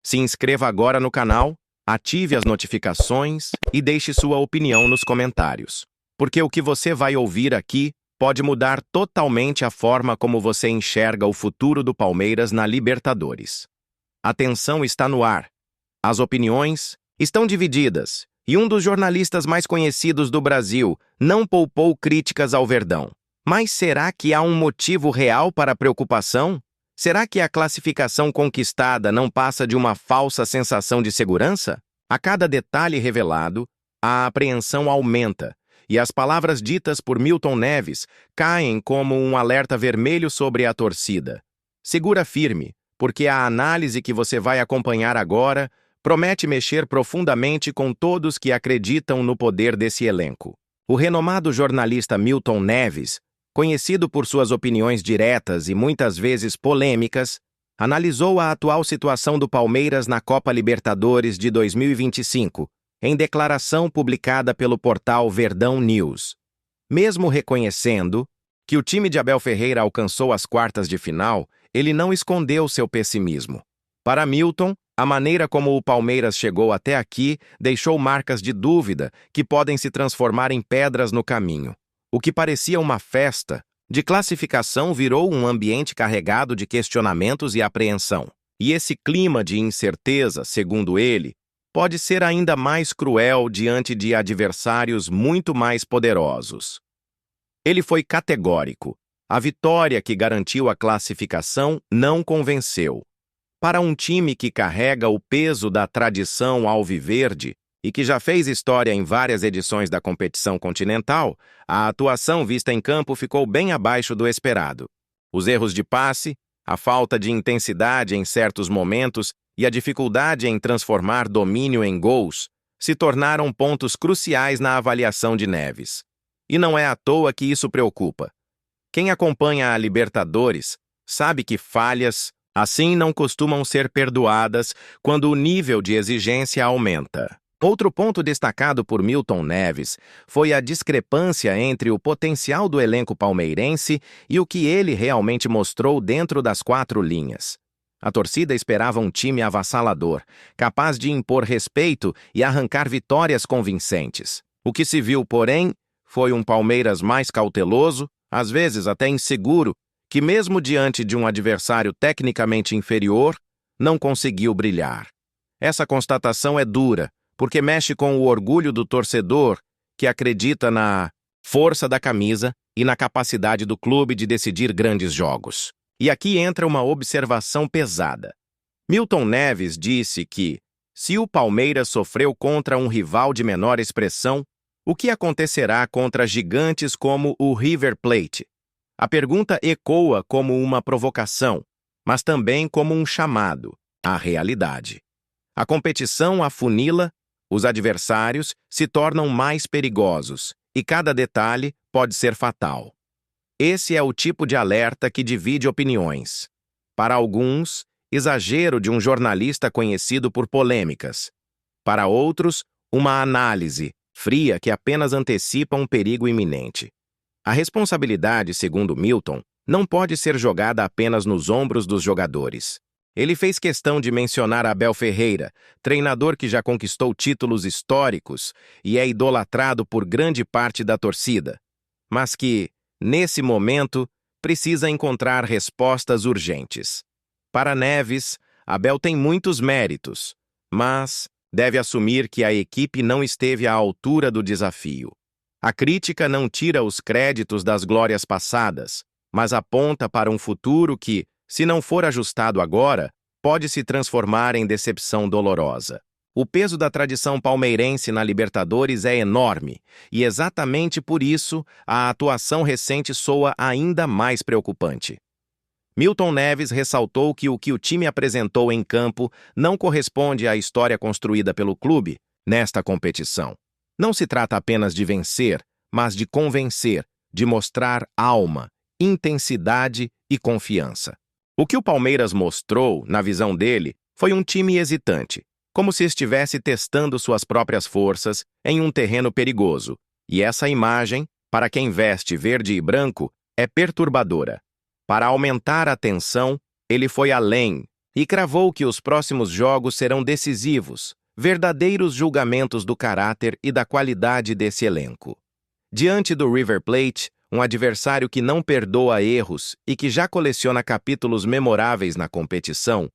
Se inscreva agora no canal, ative as notificações e deixe sua opinião nos comentários. Porque o que você vai ouvir aqui pode mudar totalmente a forma como você enxerga o futuro do Palmeiras na Libertadores. A tensão está no ar. As opiniões estão divididas e um dos jornalistas mais conhecidos do Brasil não poupou críticas ao Verdão. Mas será que há um motivo real para a preocupação? Será que a classificação conquistada não passa de uma falsa sensação de segurança? A cada detalhe revelado, a apreensão aumenta e as palavras ditas por Milton Neves caem como um alerta vermelho sobre a torcida. Segura firme, porque a análise que você vai acompanhar agora promete mexer profundamente com todos que acreditam no poder desse elenco. O renomado jornalista Milton Neves, conhecido por suas opiniões diretas e muitas vezes polêmicas, analisou a atual situação do Palmeiras na Copa Libertadores de 2025, em declaração publicada pelo portal Verdão News. Mesmo reconhecendo que o time de Abel Ferreira alcançou as quartas de final, ele não escondeu seu pessimismo. Para Milton, a maneira como o Palmeiras chegou até aqui deixou marcas de dúvida que podem se transformar em pedras no caminho. O que parecia uma festa de classificação virou um ambiente carregado de questionamentos e apreensão. E esse clima de incerteza, segundo ele, pode ser ainda mais cruel diante de adversários muito mais poderosos. Ele foi categórico. A vitória que garantiu a classificação não convenceu. Para um time que carrega o peso da tradição alviverde e que já fez história em várias edições da competição continental, a atuação vista em campo ficou bem abaixo do esperado. Os erros de passe, a falta de intensidade em certos momentos e a dificuldade em transformar domínio em gols se tornaram pontos cruciais na avaliação de Neves. E não é à toa que isso preocupa. Quem acompanha a Libertadores sabe que falhas assim não costumam ser perdoadas quando o nível de exigência aumenta. Outro ponto destacado por Milton Neves foi a discrepância entre o potencial do elenco palmeirense e o que ele realmente mostrou dentro das quatro linhas. A torcida esperava um time avassalador, capaz de impor respeito e arrancar vitórias convincentes. O que se viu, porém, foi um Palmeiras mais cauteloso, às vezes até inseguro, que mesmo diante de um adversário tecnicamente inferior, não conseguiu brilhar. Essa constatação é dura, porque mexe com o orgulho do torcedor que acredita na força da camisa e na capacidade do clube de decidir grandes jogos. E aqui entra uma observação pesada. Milton Neves disse que, se o Palmeiras sofreu contra um rival de menor expressão, o que acontecerá contra gigantes como o River Plate? A pergunta ecoa como uma provocação, mas também como um chamado à realidade. A competição afunila, os adversários se tornam mais perigosos e cada detalhe pode ser fatal. Esse é o tipo de alerta que divide opiniões. Para alguns, exagero de um jornalista conhecido por polêmicas. Para outros, uma análise fria que apenas antecipa um perigo iminente. A responsabilidade, segundo Milton, não pode ser jogada apenas nos ombros dos jogadores. Ele fez questão de mencionar Abel Ferreira, treinador que já conquistou títulos históricos e é idolatrado por grande parte da torcida, mas que, nesse momento, precisa encontrar respostas urgentes. Para Neves, Abel tem muitos méritos, mas deve assumir que a equipe não esteve à altura do desafio. A crítica não tira os créditos das glórias passadas, mas aponta para um futuro que, se não for ajustado agora, pode se transformar em decepção dolorosa. O peso da tradição palmeirense na Libertadores é enorme, e exatamente por isso a atuação recente soa ainda mais preocupante. Milton Neves ressaltou que o time apresentou em campo não corresponde à história construída pelo clube nesta competição. Não se trata apenas de vencer, mas de convencer, de mostrar alma, intensidade e confiança. O que o Palmeiras mostrou, na visão dele, foi um time hesitante, como se estivesse testando suas próprias forças em um terreno perigoso. E essa imagem, para quem veste verde e branco, é perturbadora. Para aumentar a tensão, ele foi além, e cravou que os próximos jogos serão decisivos, verdadeiros julgamentos do caráter e da qualidade desse elenco. Diante do River Plate, um adversário que não perdoa erros e que já coleciona capítulos memoráveis na competição,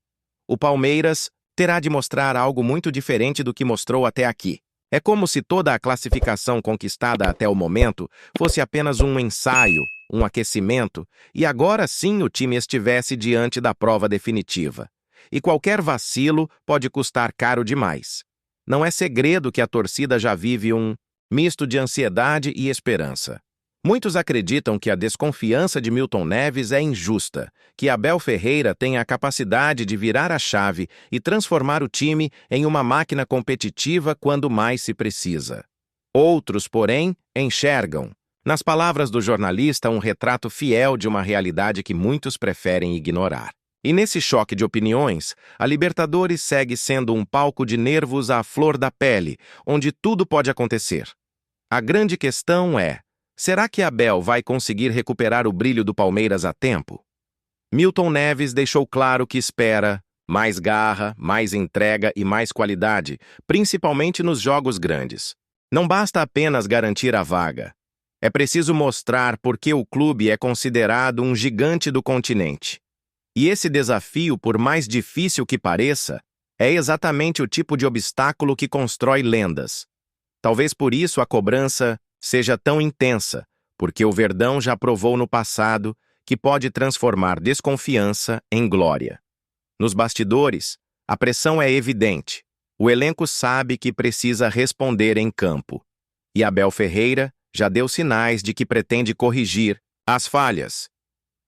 o Palmeiras terá de mostrar algo muito diferente do que mostrou até aqui. É como se toda a classificação conquistada até o momento fosse apenas um ensaio, um aquecimento, e agora sim o time estivesse diante da prova definitiva. E qualquer vacilo pode custar caro demais. Não é segredo que a torcida já vive um misto de ansiedade e esperança. Muitos acreditam que a desconfiança de Milton Neves é injusta, que Abel Ferreira tem a capacidade de virar a chave e transformar o time em uma máquina competitiva quando mais se precisa. Outros, porém, enxergam, nas palavras do jornalista, um retrato fiel de uma realidade que muitos preferem ignorar. E nesse choque de opiniões, a Libertadores segue sendo um palco de nervos à flor da pele, onde tudo pode acontecer. A grande questão é: será que Abel vai conseguir recuperar o brilho do Palmeiras a tempo? Milton Neves deixou claro que espera mais garra, mais entrega e mais qualidade, principalmente nos jogos grandes. Não basta apenas garantir a vaga. É preciso mostrar por que o clube é considerado um gigante do continente. E esse desafio, por mais difícil que pareça, é exatamente o tipo de obstáculo que constrói lendas. Talvez por isso a cobrança seja tão intensa, porque o Verdão já provou no passado que pode transformar desconfiança em glória. Nos bastidores, a pressão é evidente. O elenco sabe que precisa responder em campo. E Abel Ferreira já deu sinais de que pretende corrigir as falhas.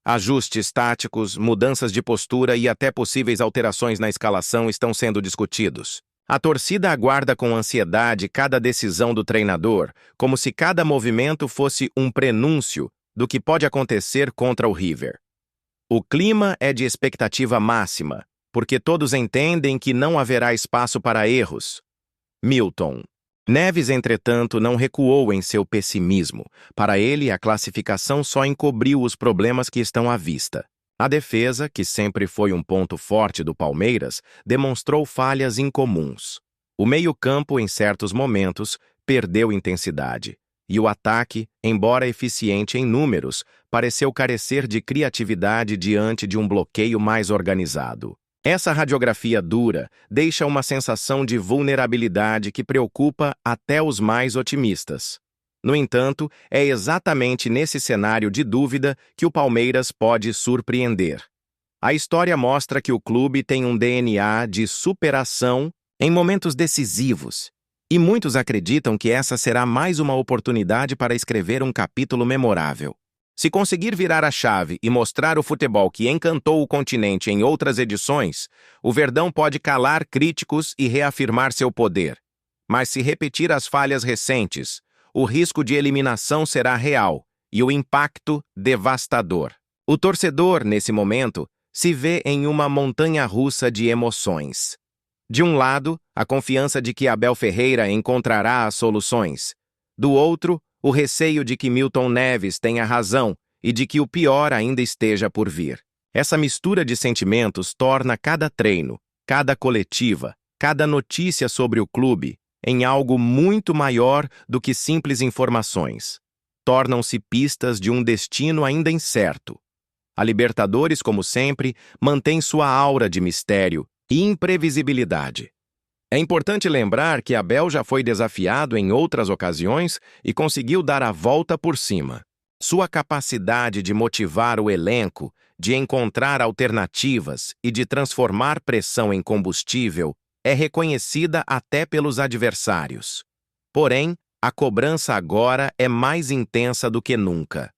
Ajustes táticos, mudanças de postura e até possíveis alterações na escalação estão sendo discutidos. A torcida aguarda com ansiedade cada decisão do treinador, como se cada movimento fosse um prenúncio do que pode acontecer contra o River. O clima é de expectativa máxima, porque todos entendem que não haverá espaço para erros. Milton Neves, entretanto, não recuou em seu pessimismo. Para ele, a classificação só encobriu os problemas que estão à vista. A defesa, que sempre foi um ponto forte do Palmeiras, demonstrou falhas incomuns. O meio-campo, em certos momentos, perdeu intensidade. E o ataque, embora eficiente em números, pareceu carecer de criatividade diante de um bloqueio mais organizado. Essa radiografia dura deixa uma sensação de vulnerabilidade que preocupa até os mais otimistas. No entanto, é exatamente nesse cenário de dúvida que o Palmeiras pode surpreender. A história mostra que o clube tem um DNA de superação em momentos decisivos, e muitos acreditam que essa será mais uma oportunidade para escrever um capítulo memorável. Se conseguir virar a chave e mostrar o futebol que encantou o continente em outras edições, o Verdão pode calar críticos e reafirmar seu poder. Mas se repetir as falhas recentes, o risco de eliminação será real e o impacto devastador. O torcedor, nesse momento, se vê em uma montanha-russa de emoções. De um lado, a confiança de que Abel Ferreira encontrará as soluções. Do outro, o receio de que Milton Neves tenha razão e de que o pior ainda esteja por vir. Essa mistura de sentimentos torna cada treino, cada coletiva, cada notícia sobre o clube em algo muito maior do que simples informações. Tornam-se pistas de um destino ainda incerto. A Libertadores, como sempre, mantém sua aura de mistério e imprevisibilidade. É importante lembrar que Abel já foi desafiado em outras ocasiões e conseguiu dar a volta por cima. Sua capacidade de motivar o elenco, de encontrar alternativas e de transformar pressão em combustível é reconhecida até pelos adversários. Porém, a cobrança agora é mais intensa do que nunca.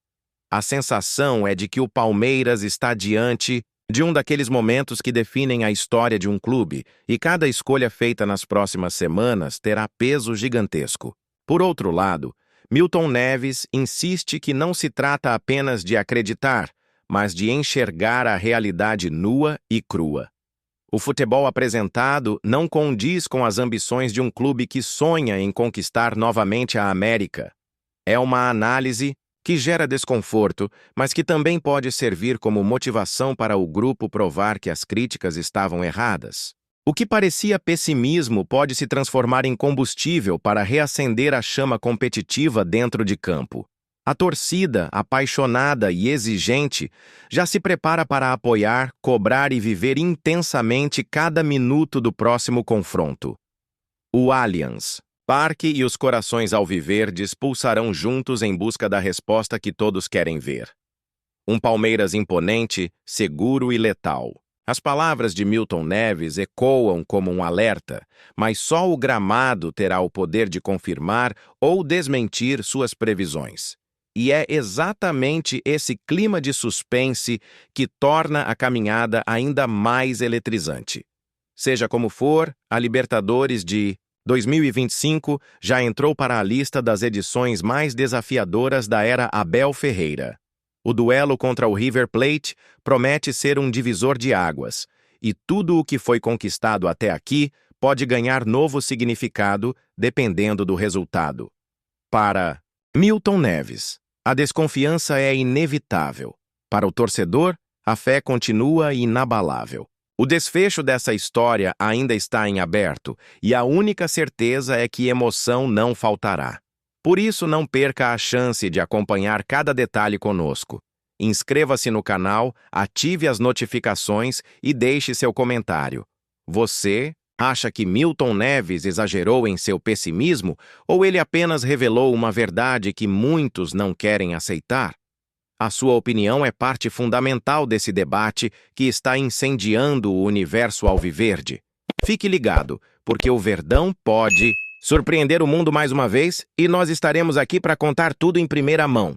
A sensação é de que o Palmeiras está diante de um daqueles momentos que definem a história de um clube, e cada escolha feita nas próximas semanas terá peso gigantesco. Por outro lado, Milton Neves insiste que não se trata apenas de acreditar, mas de enxergar a realidade nua e crua. O futebol apresentado não condiz com as ambições de um clube que sonha em conquistar novamente a América. É uma análise que gera desconforto, mas que também pode servir como motivação para o grupo provar que as críticas estavam erradas. O que parecia pessimismo pode se transformar em combustível para reacender a chama competitiva dentro de campo. A torcida, apaixonada e exigente, já se prepara para apoiar, cobrar e viver intensamente cada minuto do próximo confronto. O Allianz Parque e os corações alviverdes pulsarão juntos em busca da resposta que todos querem ver. Um Palmeiras imponente, seguro e letal. As palavras de Milton Neves ecoam como um alerta, mas só o gramado terá o poder de confirmar ou desmentir suas previsões. E é exatamente esse clima de suspense que torna a caminhada ainda mais eletrizante. Seja como for, a Libertadores de 2025 já entrou para a lista das edições mais desafiadoras da era Abel Ferreira. O duelo contra o River Plate promete ser um divisor de águas, e tudo o que foi conquistado até aqui pode ganhar novo significado dependendo do resultado. Para Milton Neves, a desconfiança é inevitável. Para o torcedor, a fé continua inabalável. O desfecho dessa história ainda está em aberto, e a única certeza é que emoção não faltará. Por isso, não perca a chance de acompanhar cada detalhe conosco. Inscreva-se no canal, ative as notificações e deixe seu comentário. Você acha que Milton Neves exagerou em seu pessimismo ou ele apenas revelou uma verdade que muitos não querem aceitar? A sua opinião é parte fundamental desse debate que está incendiando o universo alviverde. Fique ligado, porque o Verdão pode surpreender o mundo mais uma vez e nós estaremos aqui para contar tudo em primeira mão.